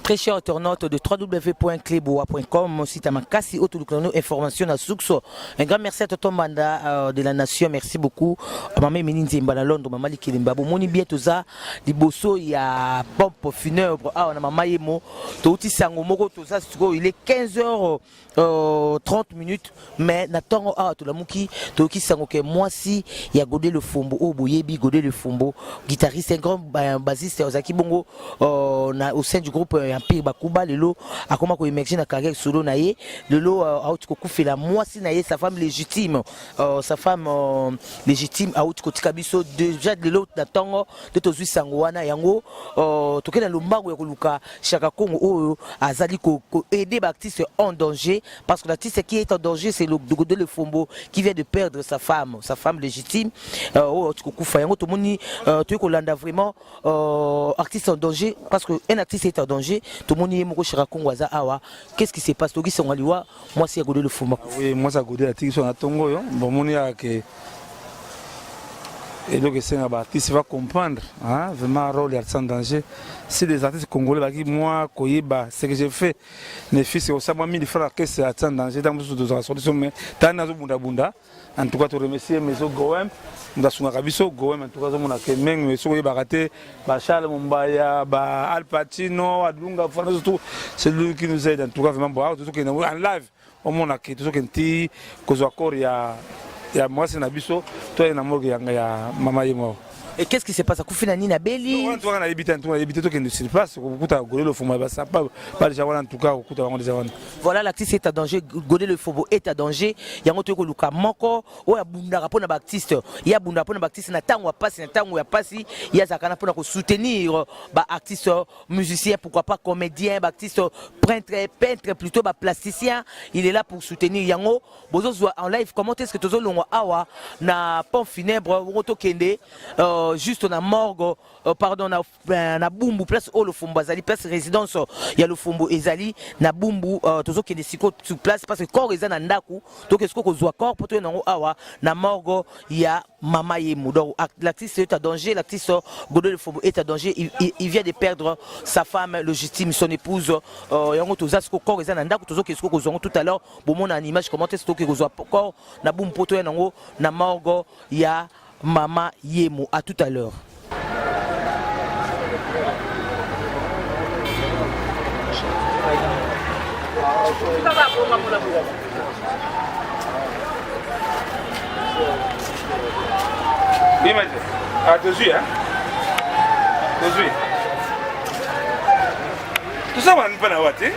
Très chers internautes de www.cleboa.com, site à Makassi, autour information à Soukso. Un grand merci à Tonton Manda de la Nation, merci beaucoup. Maman Ménine Zimbala Londres, Maman Likilimba. Moni bien tout ça, Liboso, il y a pompe funèbre. Ah, on a Maman Yemo, Touti Sangomoro, tout ça, il est 15h30 minutes, mais Nathan, ah, tout la Mouki, Touki Sangoke, moi si, il y a Godé le Fombo, oh, Boyebi, Godé le Fombo, guitariste, un grand bassiste, Ozaki Bongo, au sein du groupe Empire Bakuba, le lot a comment qu'on émerge dans la carrière solo naïe, le lot a outiko fait la moi si naïe sa femme légitime, a outiko tikabiso déjà de l'autre d'attendre de tozu sangwana yango, toke dans le mago ya koluka chaka kongo o azali ko aider l'artiste en danger parce que l'artiste qui est en danger c'est le Godé le Fombo qui vient de perdre sa femme légitime, o outiko kufa yango to moni to ko landa vraiment artiste en danger parce que un artiste est en danger. Tout le monde est moko chira Kongwaza awa. Qu'est-ce qui se passe? Togi songaliwa, moi c'est Godé le Fombo. Oui, moi ça Godé la tiki sur la Tongo yo. Bon mon ya que et donc c'est un artiste va comprendre, hein, vraiment rôle d'artiste en danger. C'est des artistes congolais qui moi koyiba, ce que j'ai fait. Les fils c'est au sama 1000 francs que c'est artiste en danger dans ce deux solutions mais tana zo bunda bunda. En tout cas te remercier Maison Goem. Ndasunga kabiso Goem en tout cas mon akay meng so koyiba raté ba Charles Mumbaya, ba Al Pacino, Adunga Fernando tout c'est lui qui nous aide en tout cas vraiment bon tout ce qui est en live au monde akay tout ce qui est kozo accord ya moi c'est nabiso toi na morgue ya mama yemo. Et qu'est-ce qui se passe à Koufinani na Beli? On a habité tout qui ne se passe kukuta Godé le Fombo ba ça pas déjà en tout cas kukuta bango déjà. Voilà l'artiste est en danger, Godé le Fombo est en danger. Yango to ko luka moko o ya bunda rapona artiste. Ya bunda rapona artiste na tango passe na tango ya passe ya zakana pona ko soutenir ba artiste musicien pourquoi pas comédien, ba artiste peintre plutôt ba plasticien, il est là pour soutenir yango. Bozo en live comment est-ce que tozo longwa awa na pont funèbre woto kende juste na morgue pardon na bumbu place au le Fombo azali place résidence il y a le Fombo ezali na bumbu tozo kende siko sur place parce que corps eza na ndaku donc est-ce que zo corps poto na awa na morgue il y a mama yemu donc l'artiste est en danger, l'artiste Godé le Fombo est en danger, il vient de perdre sa femme légitime, son épouse yango toza siko corps eza na ndaku tozo kesko ko zongo tout à l'heure bon mon image comment est-ce que zo corps na bumbu poto nango na morgue il y a Mama Yemo, à tout à l'heure. Oui, mais à 18, hein? 18. Tout ça, on ne peut pas l'avoir, tu sais?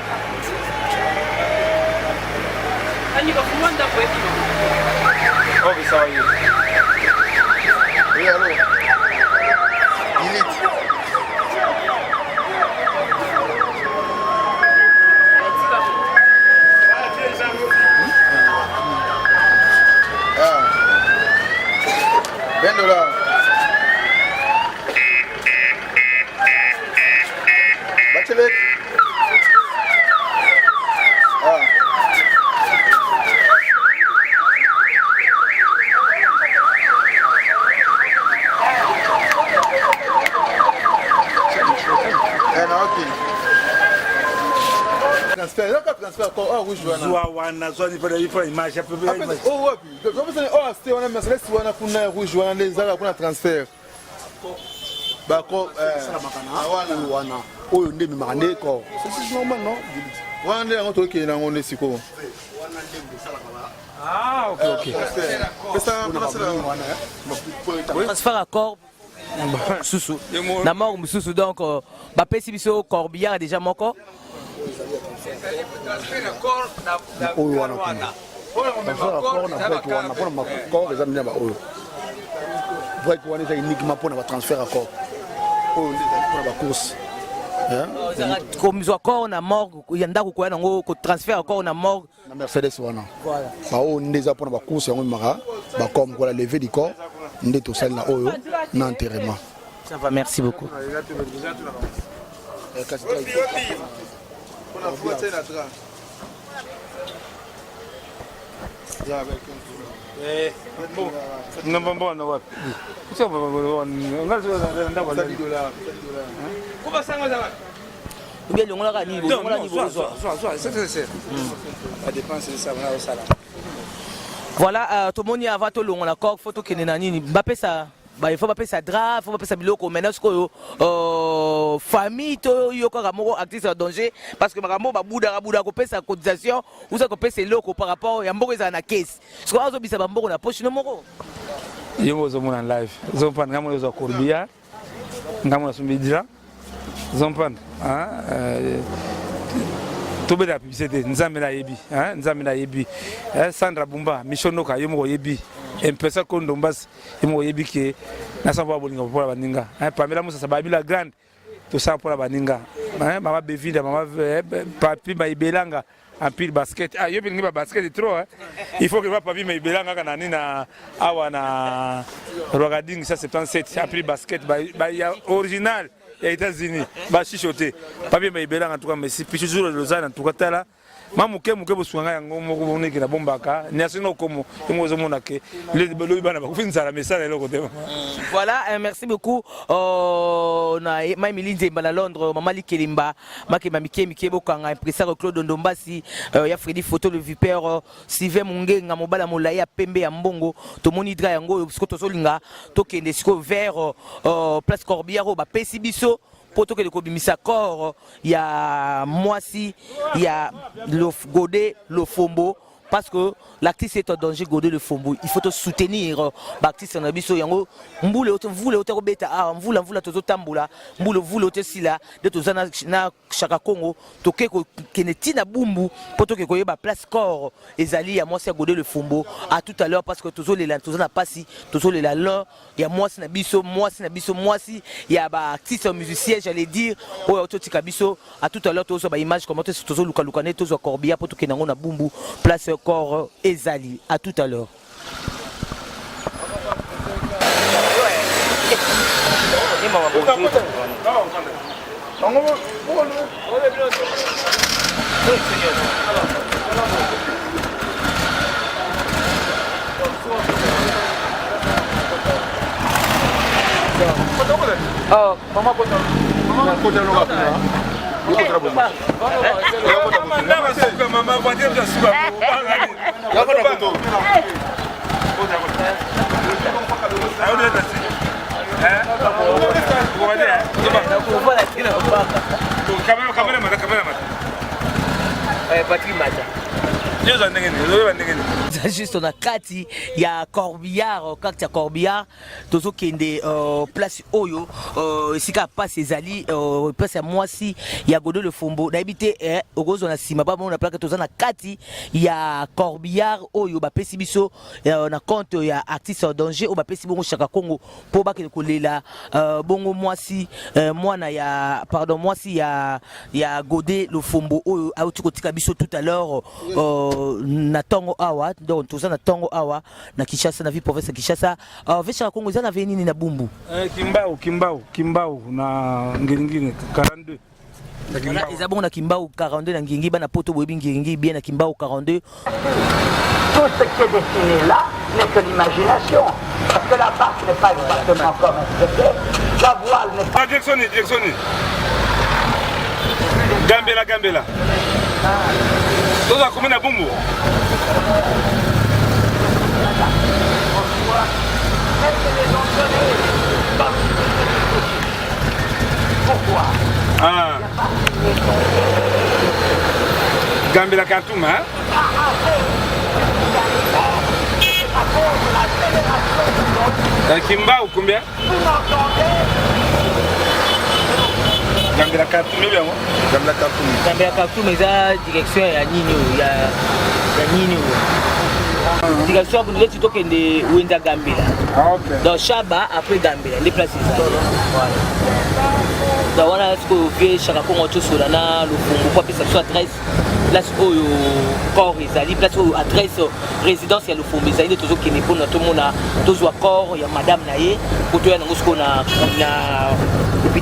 Oh, mais ça va y aller. Oui, allô. Elite. $20. Bachelet. Transfert oh oui je vois wana so ni pale image à peu près oh wapi je pense oh c'était on a Mercedes wana kuna rouge wana les ala kuna transfert ba ko wana oyo ndemi makande ko c'est normal non wana ndemi ngoto ke na ngone siko ah ok Transfert à corps Soussou na mort Soussou donc ba pesi biso Corbillard déjà moko oyo wana kuna corps les amis ba oyo vrai que wana c'est uniquement pour na transfert à corps oyo pour la course comme zo corps na morgue yanda ko yana ngo ko transfert corps na morgue na Mercedes wana voilà ba oyo ndeza pour na course yango mara ba comme pour la levée du corps ndé to sel na oyo na enterrement. Ça va, merci beaucoup. ou bien longolaka ni longolaka ni c'est la dépense c'est ça on a ça là. Voilà tout le monde y avant tout longola corps photo kenena nini Mbappé ça bah il faut pas ça drap, faut pas ça biloko maintenant ce que famille to yoko kamoko actrice en danger parce que makambo ba buda ko pesa cotisation ou ça ko pesa loko par rapport ya mboko za na caisse. Ce que azo bisa ba mboko na poche no moko. Yo zo mona live. Zo pan ngamo zo Corbia. Ngamo na sumbidira. Zo pan tobe la publicité nzambe na yebi nzambe na yebi Sandra Bumba mishonoka yo mo yebi impesa kondombas yo mo yebi ke na samba bolinga pour la baninga Pamela Musa sababila grande to ça pour la baninga mama Bevinda mama papi maibelanga en pile basket yo bingi ba basket trop il faut que va papi maibelanga kana nina awa na Rogading 177 en pile basket ba ya original les États-Unis, bah chichoté. Papier mais belanga en tout cas mais si puis toujours Lausanne en tout cas tala. Mamuke muke buswanga yango moko boneki na bombaka. Niasino komo ngozo monake. Le lobi bana ba kufinza la message le côté. Voilà, merci beaucoup. Na Maimili Nzemba na Londres, Mama Likelimba, Makema Mike Bokanga, impresario Claude Ndombasi, ya Freddy Photo le Vipère, Sylvain Mungenga Mobala Molaya Pembe ya Mbongo, to monidra yango parce que to solinga to kende siko vers place Corbiaro ba pesi biso poto ke ko bimisa corps ya Mwasi ya Godé le Fombo parce que l'actrice est en danger Godé le Fombo il faut te soutenir l'actrice na biso yango mbule oto beta mvula tozo tambula mbule oto sila de tozana na chaka Congo toke ko keneti na bumbu poto ke koyeba place corps ezali ya Mwasi ya Godé le Fombo à tout à l'heure parce que tozo na pasi tozo lela là ya Mwasi na biso Mwasi ya ba artiste musicien j'allais dire oyo totika biso à tout à l'heure tozo ba image comment tozo lukalukane tozo Corbia poto ke nango na bumbu place corps ezali à tout à l'heure. Juste on a kati ya Corbillard kati ya Corbillard tozo kende place oyo esika passe ezali place ya Mwasi ya Godé le Fombo na ebité okozo na sima ba na plaque toza na kati ya Corbillard oyo ba pesi biso na compte ya artiste en danger o ba pesi bongo chaka Congo po ba kele kolela bongo Mwasi mwana ya pardon Mwasi ya Godé le Fombo oyo auti kotika biso tout à l'heure na tongo awa donc tout ça na tongo awa na Kinshasa na vie province Kinshasa vesha Congo za na venini na bumbu Kimbao na ngingine 42 na ezabongo na Kimbao 42 na ngingi bana poto boyebi ngingi bien na Kimbao 42. Tout ce qui est destiné là n'est que l'imagination parce que la barque n'est pas exactement comme c'était, la voile n'est pas directionné Gambela toza komena bumbu pourquoi Gambela Khartoum Kimbao combien Gambela Khartoum Gambela Khartoum eza direction ya nini ya nini direction pour les tutos kende Wenda Gambela. OK. Donc Chaba après Gambela les places ça. Voilà. Donc on a ce que fait chaka Congo to solana le Fombo pour pesa soit adresse place oyo corps ezali place oyo adresse résidence ya le Fombo ezali tozo kende pour tout monde tozo corps ya madame naye koto ya nango sko na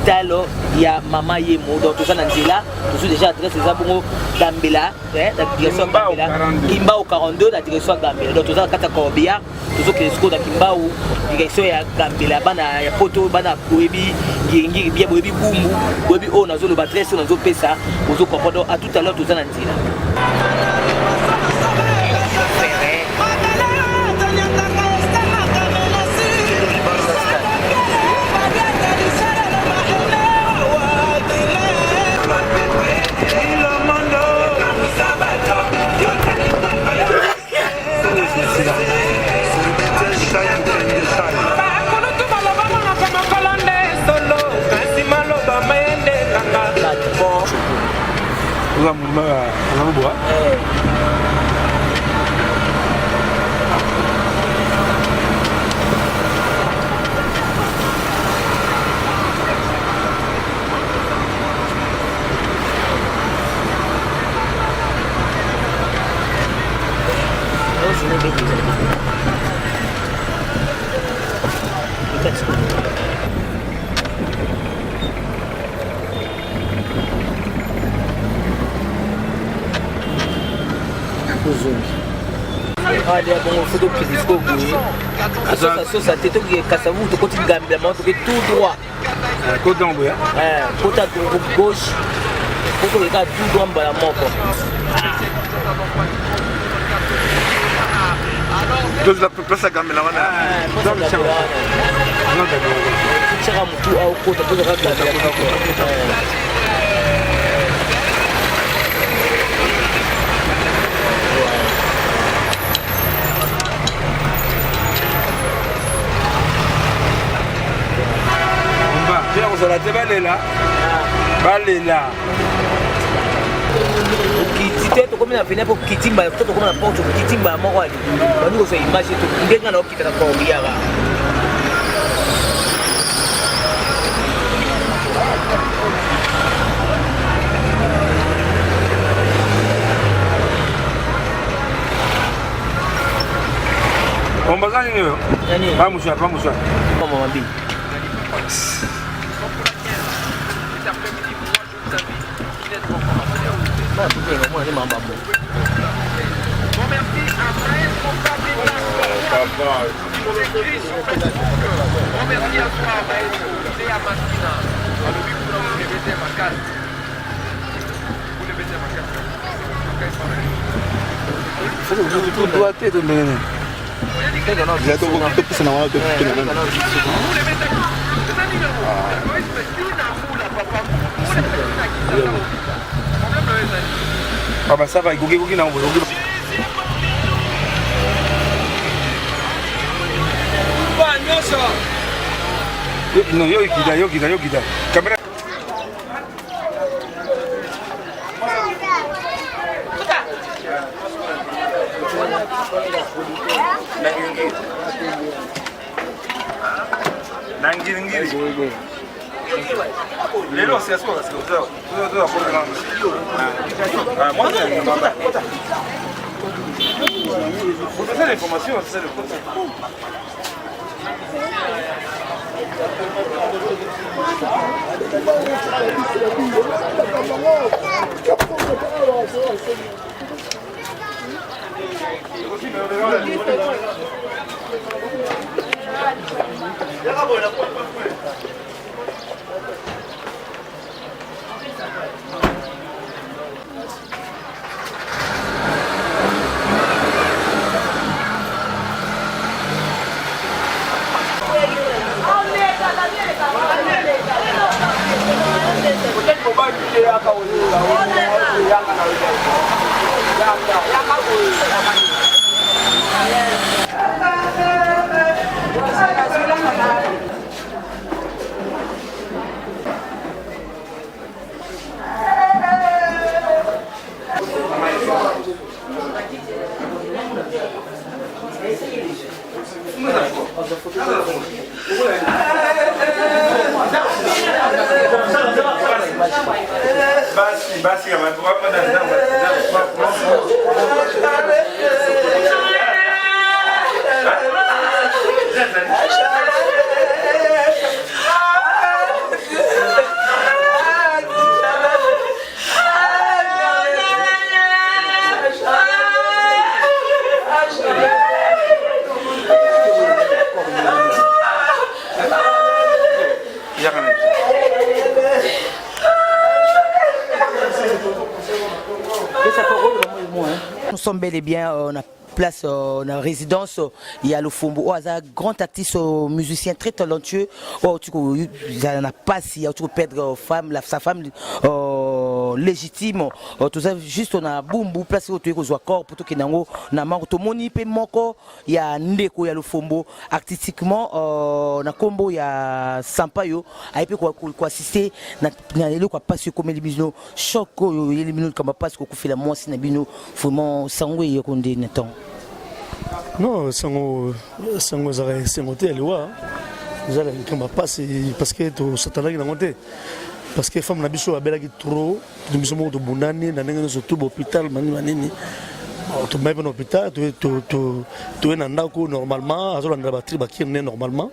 hôpital ya Mama Yemo. Donc tout ça dans là, tout déjà adresse les abongo Gambela, la direction Gambela, Kimbao 42 la direction Gambela. Donc tout ça kata Korbia, tout ça que sco da Kimbao direction ya Gambela bana ya poto bana boebi ngi bien boebi bumbu, boebi o nazo le adresse nazo pesa, ozo comprendre à tout à l'heure tout ça dans là. Allez, bon, faut donc qu'il faut que ça t'est tout casse vous de côté de Gambia, mais tout droit. Côté d'Amboya. Côté gauche. Faut que regarde tout droit dans la mort. Donc la place à Gambia là. Donc ça va. Non d'accord. Tu seras tout au côté de Gambia. Te balela balela ukitite to komina fina po kitimba to komina porto kitimba moko ali bani ko so image to ndenga na okitana ko biyaga ombazani nyo nani pamusha mama mambi Ah bah ça va, il goûte non, non, yo kida. Kamera. Nangiri. Lelo c'est quoi c'est ça. Moi c'est l'information, c'est le côté. Basi kama hapa ndani nous sommes bel et bien on a place en résidence, il y a le Fombo, un grand artiste musicien très talentueux. Il n'a pas si tu peux perdre sa femme légitime. Tout ça juste on a boum place au tuyau corps pour tout qui n'a na manque tout moni pe moko il y a ndeko il y a le Fombo artistiquement na combo il y a Sampaio a pu quoi assister na le quoi passer comme les bisous choc il les minutes comme passe ko fait la moi si na bino vraiment sangwe yokonde neton. Non, sango zare sengote aliwa. Zala kamba passe parce que to satana ki nangote. Parce que femme na biso abela ki trop, to biso mo to bundani na ndenge so to hôpital manini. To même en hôpital, to na ndako normalement, azo na batterie ba kirne normalement.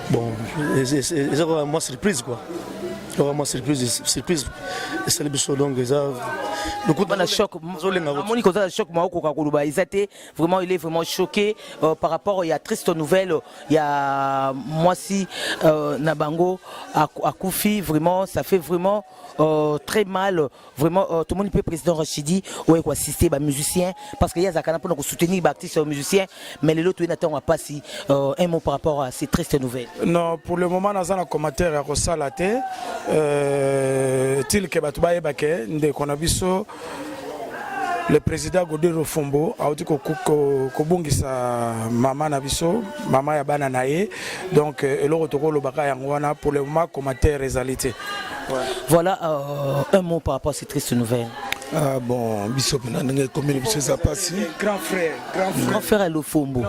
Bon, c'est vraiment surprise quoi. Vraiment surprise, c'est le biso donc ça. Le coup de choc, Monique a choc Maoko Kakuluba. Vraiment, il est vraiment choqué par rapport il y a triste nouvelle. Il y a moi si Nabango à Koufi vraiment ça fait vraiment très mal. Vraiment tout le monde peut président Rachidi ou quoi assister les musiciens parce qu'il y a Zakana pour nous soutenir les artistes musiciens mais les autres n'attendent pas si un mot par rapport à ces tristes nouvelles. Non, pour le moment nous avons un commentaire à Rosalate. Til que batuba ebake nde konabiso le président Godero Fombo a dit ko bungisa mama na biso mama ya bana nae donc eloko tokolo baka yangwana pour le moment commentaire réalité. Voilà un mot par rapport à ces tristes nouvelles. Ah bon, biso pena ndenge commune biso ça passe. Grand frère à Lofombo.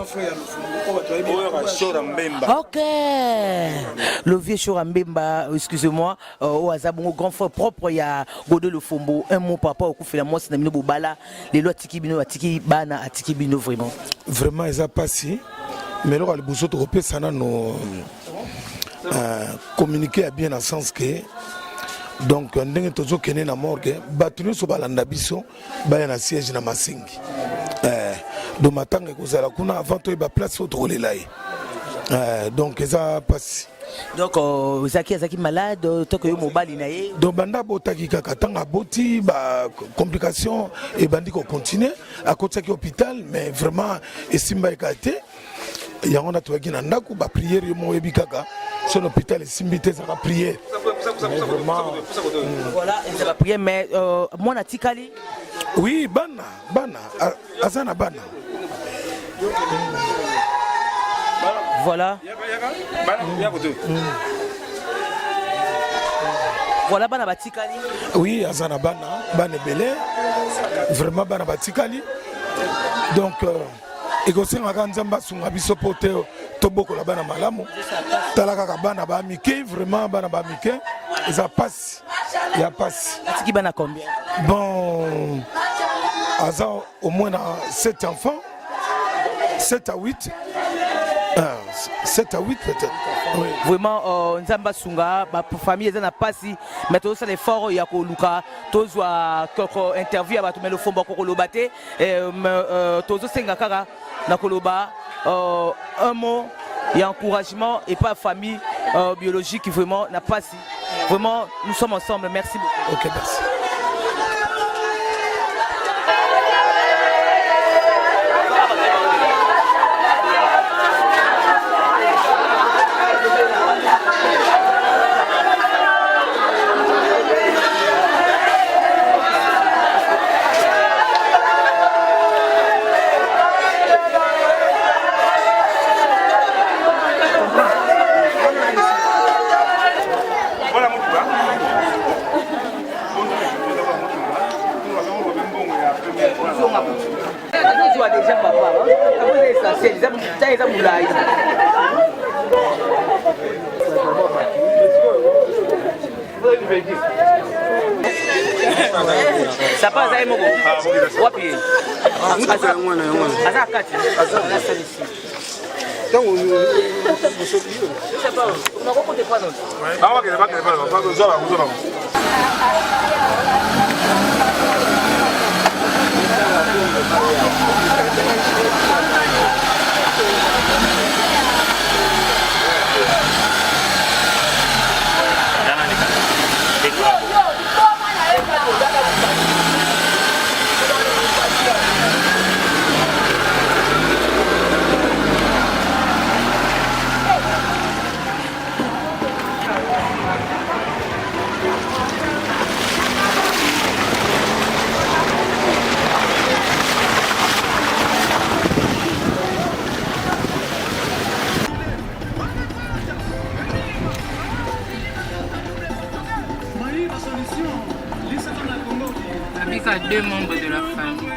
Ok. Le vieux Chorambemba, excusez-moi, au Azabongo, grand frère propre, il y a Godé Lofombo. Un mot par rapport au coup fait la moi, c'est Namino Bobala, les lois Tikibino, Atiki Bana, Atiki Bino, vraiment. Vraiment, ils ont passé. Mais là, les boussons européens, ça n'a nous communiqué à bien dans le sens que. Donc, on a toujours kené na morgue, battu sur balanda biso, ba na siège na Masingi. Do matanga kozala kuna avant to ba place au là. Donc ça passe. Donc Zaki malade, tant que yo mobile naé. Donc banda botaki kaka tanga boti ba complication et bandi ko continuer à côté de l'hôpital mais vraiment esimba ekate. Ya on a to ki na ndaku ba prière yo mo ebi kaka. Sur l'hôpital, c'est ça va prier. Voilà, ça va prier, mais moi, na tikali. Oui, bana, azana bana. Voilà. Voilà, bana batikali. Oui, azana bana belé. Vraiment bana batikali. Donc, ekosenga kanzamba sunga biso pote toboko la bana malamu talaka ka bana ba mike vraiment bana ba mike ça passe il y a passe qui bana combien bon asa au moins 7 enfants 7 à 8 7 à 8 peut-être oui. Vraiment nzamba sunga ba famille ezana pasi mais tout ça l'effort ya ko luka tozwa koko interview ba to melo fomba ko lobate tozo senga kaka na koloba un mot et encouragement et pas famille biologique qui vraiment n'a pas si vraiment nous sommes ensemble merci beaucoup. OK merci. Ça passe à Emogo. Wapi. Asa kati. Asa ici. Donc je sais pas. On a beaucoup de points. Ah ouais, pas. Avec à 2 membres de la famille.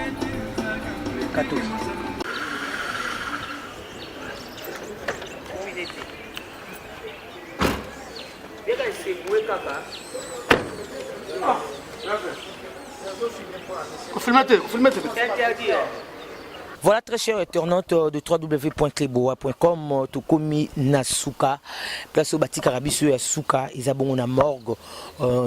14. Voilà, très chers internautes de www.cleboa.com, Tokomi Nasuka, place au bâti Karabisu et Suka, Isabon na morgue.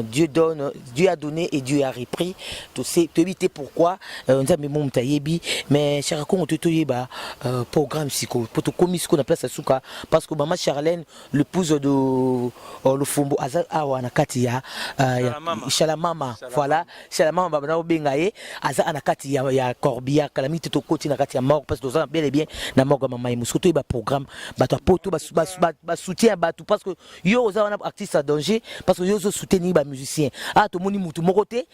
Dieu donne, Dieu a donné et Dieu a repris. Tu sais, tu éviter pourquoi, on a même tayebi, mais Charakon on te toyeba programme psycho, pour Tokomi Suka na place à Suka, parce que maman Charlène, l'épouse de le Fombo Azal Awa Nakati ya Shalamama, voilà, Shalamama Babana Bengaye, Azal Anakati ya Corbia, Calamite Tokoti na ya mort parce que nous avons bel et bien na mort maman et muskoto ba programme ba to poto ba soutien ba tout parce que yo oza wana artiste à danger parce que yo zo soutenir ba musicien ah to moni mutu mokoté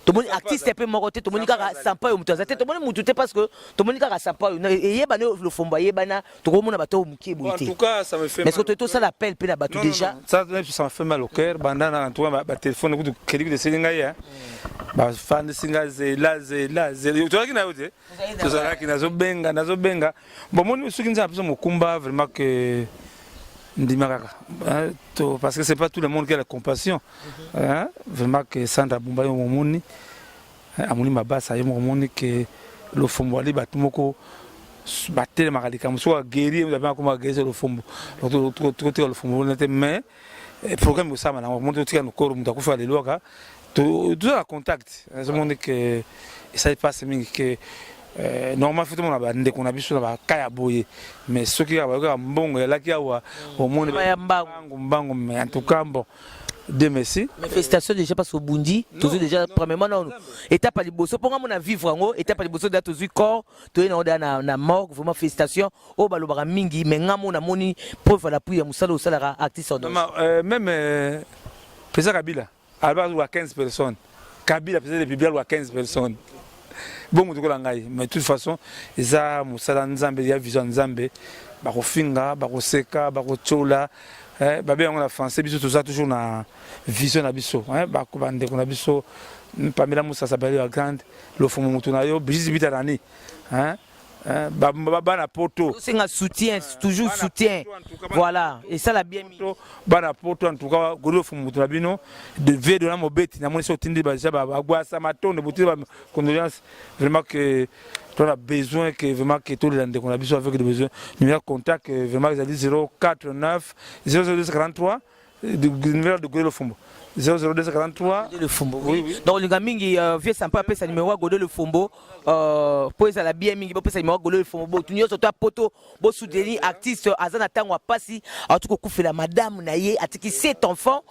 to moni artiste pe mokoté to moni kaka sampa yo mutu azate to moni mutu te parce que to moni kaka sampa yo et yeba le fomba yeba na to komona ba to muki boité. En tout cas ça me fait mais surtout ça l'appel pe na ba tout déjà ça me fait mal au cœur bandana en tout cas ba téléphone ko crédit de séninga ya ba fan singa zela to akina yote to zala kina nazo benga bon moi ce qui nous a besoin mon combat vraiment que ndimaka parce que c'est pas tout le monde qui a la compassion hein vraiment que Sandra Bumba yo momoni amoni mabasa yo momoni que le fombo ali batumoko batele makalika mso guérir vous avez comment guérir le fombo tout le fombo mais programme ça maintenant on monte tika no corps mutakufa le loka tout la contact je monde que ça passe mingi que normalement tout le monde a ndeko na biso na ba kaya boye mais ceux qui ba mbongo ya laki awa au monde mbango mais en tout cas bon de merci mais félicitations déjà parce que Bundi toujours déjà premièrement non étape à liboso pour moi vivre en étape à liboso da toujours corps to na mort vraiment félicitations au balobara mingi mais ngamo na moni preuve à l'appui ya musala osala artiste même président Kabila Alba ou à 15 personnes Kabila président de Biblial ou à 15 personnes bon mutuko langai mais de toute façon eza musala nzambe ya vision nzambe ba kofinga ba koseka ba kochola babe on a français biso tout ça toujours na vision na biso ba ko bande ko na biso pamela musa sabali ya grande lo fumu mutu na yo bizi bitarani bana poto c'est un soutien toujours soutien voilà et ça l'a bien mis bana poto en tout cas golo fumu mutu na bino de ve de la mobeti na moni so tindi ba gwa sa matonde buti ba condoléances vraiment que on a besoin que vraiment que tous les qu'on a besoin avec des besoins numéro de contact vraiment ils a dit 049 0043 numéro de Godé le Fombo 00243 le Fombo oui donc les gamingi vieux sympa après ça numéro Godé le Fombo pour ça la bien mingi pour ça numéro Godé le Fombo tu n'y surtout poto bo soutenir artiste azana tango pasi en tout cas fait la madame naye atiki 7 enfants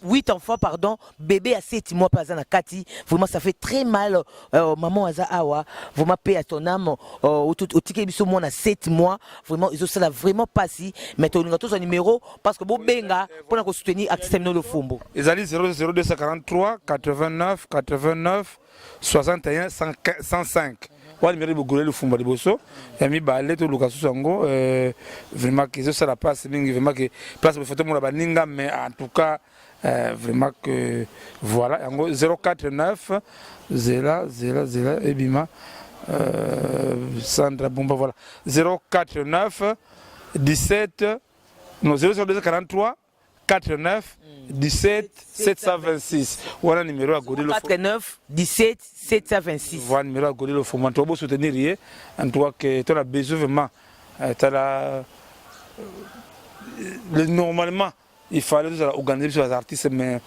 8 enfants pardon bébé à 7 mois pas azana kati vraiment ça fait très mal maman aza awa vraiment paix à ton âme au tiki biso mon à 7 mois vraiment ils ont ça vraiment pasi mais tu as tous un numéro parce que bo benga pour soutenir artiste le Fombo. Ils allaient 00243 89 89 61 105. Wa numéro de Godé le Fombo de Bosso. Yami balé to Lucas Sango vraiment que ça la passe vraiment que place de photo mon baninga mais en tout cas vraiment que voilà 049 0 et bima Sandra Bumba voilà 049 17 non 00243 49 17 726 voilà numéro à Godé le Fombo 49 17 726 voilà numéro à Godé le Fombo tu vas soutenir en tout cas que tu as besoin vraiment normalement il fallait organiser les artistes mais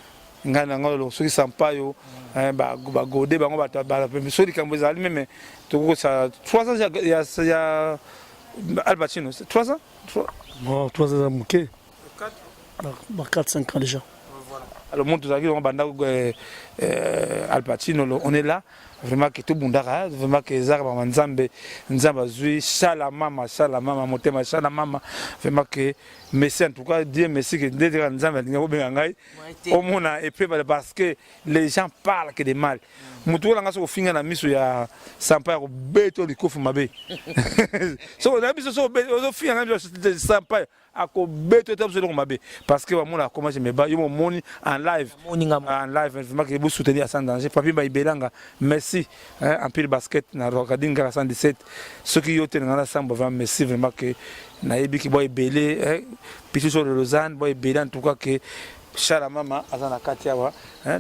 ceux qui sont pas yo Godé bango ba ceux qui sont allés mais tout ça 3 ans il y a Al Pacino 3 ans non 3 ans mouké 4-5 ans déjà. Alors, on Al Pacino, on est là. vraiment que tout bundaka vraiment que ezaka ba nzambe azui shala mama motema shala mama vraiment que merci en tout cas Dieu merci que ndeka nzambe alinga kobenga ngai omona et puis parce que les gens parlent que des mal mutu langa so finga na miso ya sampa ko beto likofu mabe so na biso so finga na miso sampa ako beto tabu so mabe parce que bamona comment je me bats yo moni en live vraiment que vous soutenir à sans danger papi ba ibelanga merci en pile basket na Rokadinga 117 ceux qui yo tenanga samba vraiment merci vraiment que na yebi ki boy belé puis sur le Lausanne boy belé en tout cas que Chala mama azana katiawa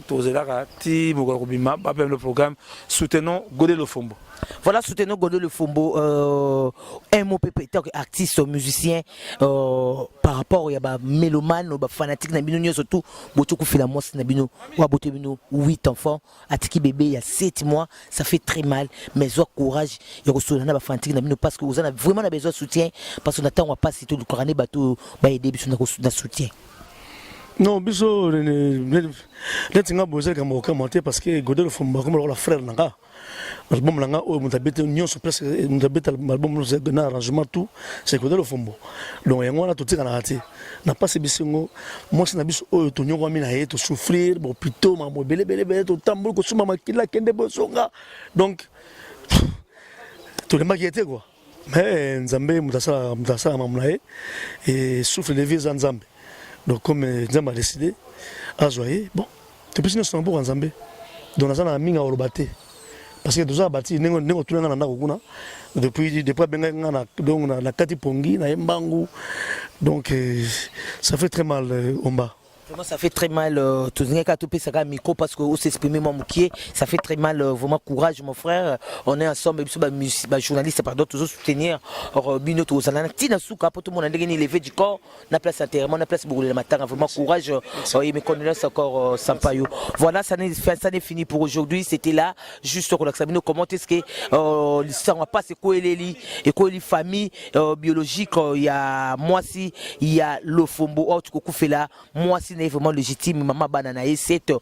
tozelaka ti boko bima ba le programme soutenons Godé le Fombo. Voilà, soutenons Godé le Fombo, un mot pépéteur, artiste, musicien, par rapport à mélomane, fanatique, surtout, beaucoup fait la moisse, ou à 8 enfants, à Tiki bébé, il y a 7 mois, ça fait très mal, mais courage, il y a fanatique, parce que vous avez vraiment besoin de soutien, parce qu'on attend, on va pas si tout le corané, bateau, aider, de soutien. Non, biso, les besoin de commenter parce que Godé le Fombo, comme le frère Nanga. L'album langa o mutabete nyon so presque mutabete album no c'est un arrangement tout c'est Godé le Fombo donc yango na totika na raté na pas bisingo moi c'est na biso o to nyongo mina ye to souffrir bon plutôt ma belé to tambour ko suma makila kende bosonga donc to le makiete quoi mais nzambe mutasa mamnae et souffle de vie nzambe donc comme nzambe a décidé à joyer bon to pisino so pour nzambe donc na sana minga orobate parce que déjà bâti nengo tulanga na ndako kuna depuis benga na donc na kati pongi na mbangu donc ça fait très mal en bas. Vraiment, ça fait très mal, tout le micro parce que vous s'exprimez mon moukier, ça fait très mal, vraiment courage mon frère, on est ensemble, journaliste, pardon, toujours soutenir, Bino Tozalana, Tina Souka, pour tout le monde, on a levé du corps, on a place enterrement, on a place brûler le matin, vraiment courage, et mes condoléances encore Sampaio. Voilà, ça n'est fini pour aujourd'hui, c'était là, juste pour l'examiner, comment est-ce que l'histoire va pas, c'est quoi les familles biologiques, il y a moi si, il y a le Fombo, oh, tu fait là, moi si, vraiment légitime maman banana et c'est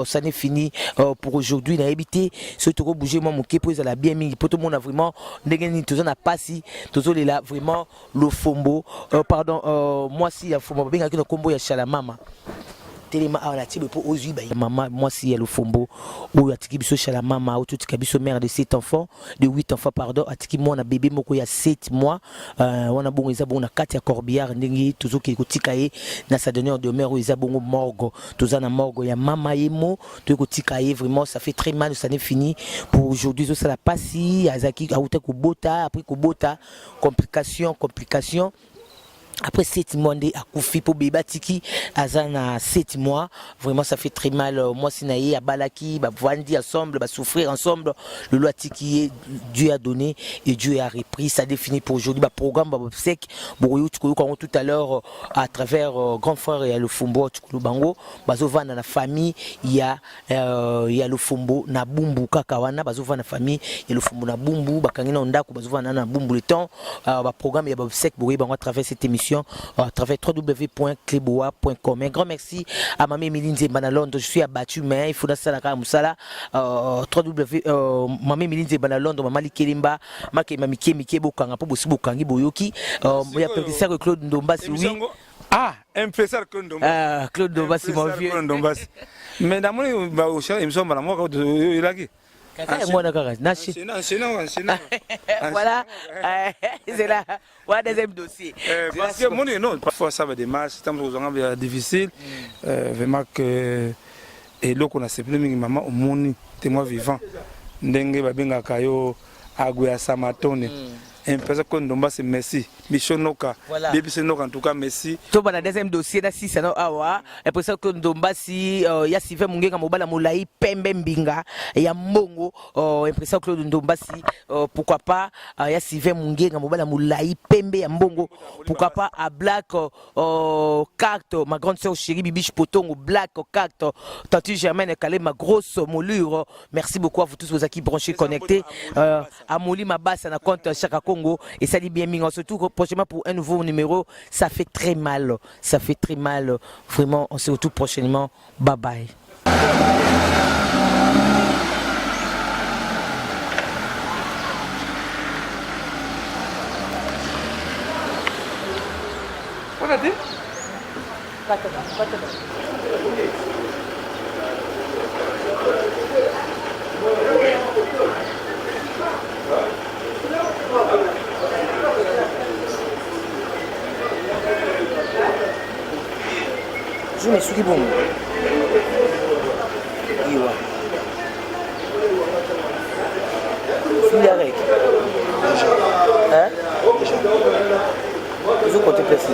ça n'est fini pour aujourd'hui na habité surtout bouger moi mon képo ça la bien mis pour tout le monde a vraiment ndengeni tout ça n'a pas si tout ça là vraiment le Fombo pardon moi si il faut bien que le combo ya Chala mama tellement à la tibe pour ozu ba maman moi si il y a le Fombo ou atiki biso Chala mama ou tout kabiso mère de 7 enfants de 8 enfants pardon atiki moi na bébé moko ya 7 mois on a bon isa bon na 4 ya corbillard ndenge toujours ki kotika ye na sa donneur de mère isa bongo morgo toza na morgo ya mama yemo to kotika ye vraiment ça fait très mal ça n'est fini pour aujourd'hui ça la passi azaki auta ko bota après ko bota complication après 7 mois à Koufi pour Bébatiki, Azana 7 mois, vraiment ça fait très mal. Moi, Sinaï, à Balaki, Vandi ensemble, souffrir ensemble. Le loi Tiki, Dieu a donné et Dieu a repris. Ça définit pour aujourd'hui. Programme sec, tout à l'heure à travers Grand Frère et le Fombo, Bango, Bazovan dans la famille, il y a le Fombo, Nabumbu, Kakawana, Bazovan dans la famille, il y a le Fombo, Nabumbu, Bakangina Ondako, Bazovan dans Nabumbu le temps. Programme, il y a sec, à travers cette émission. À travers www.cleboa.com. Un grand merci à Mamé Milinze Banalondre. Je suis abattu, mais il faut dans ça la Moussala. Mamé Milinze Banalondre, Mamali Kelimba, Mamike Mike Bokanga, Pobosi Bokangi Boyoki. Il y a professeur Claude Ndombasi, oui. Ah, un professeur Claude Ndombasi. Claude Ndombasi, mon vieux. Mais dans mon il me semble à moi que il a voilà, c'est là. Voilà deuxième dossier. Parce que mon non, parfois ça va des matchs, c'est difficile. Vraiment que et là qu'on a ces problèmes maman au monde témoin vivant. Ndenge babenga kayo agwe samatone. Un personne comme Ndombasi merci. Michonoka. Baby Senoka en tout cas merci. To bana deuxième dossier na 6 ans awa. Un personne comme Ndombasi ya Sylvain Mungenga mobala molai pembe mbinga ya mbongo impression Claude Ndombasi pourquoi pas ya Sylvain Mungenga mobala molai pembe ya mbongo pourquoi pas à Black carte ma grande sœur chérie Bibiche Potongo Black carte Tante Germaine Calais ma grosse moulure merci beaucoup à vous tous vos acquis branchés connectés à Moli ma basse na compte chaque Congo et ça dit bien mis surtout prochainement pour un nouveau numéro ça fait très mal vraiment on se retrouve prochainement bye bye. Je me suis dit bon. Il arrête. Hein? Je compte placer.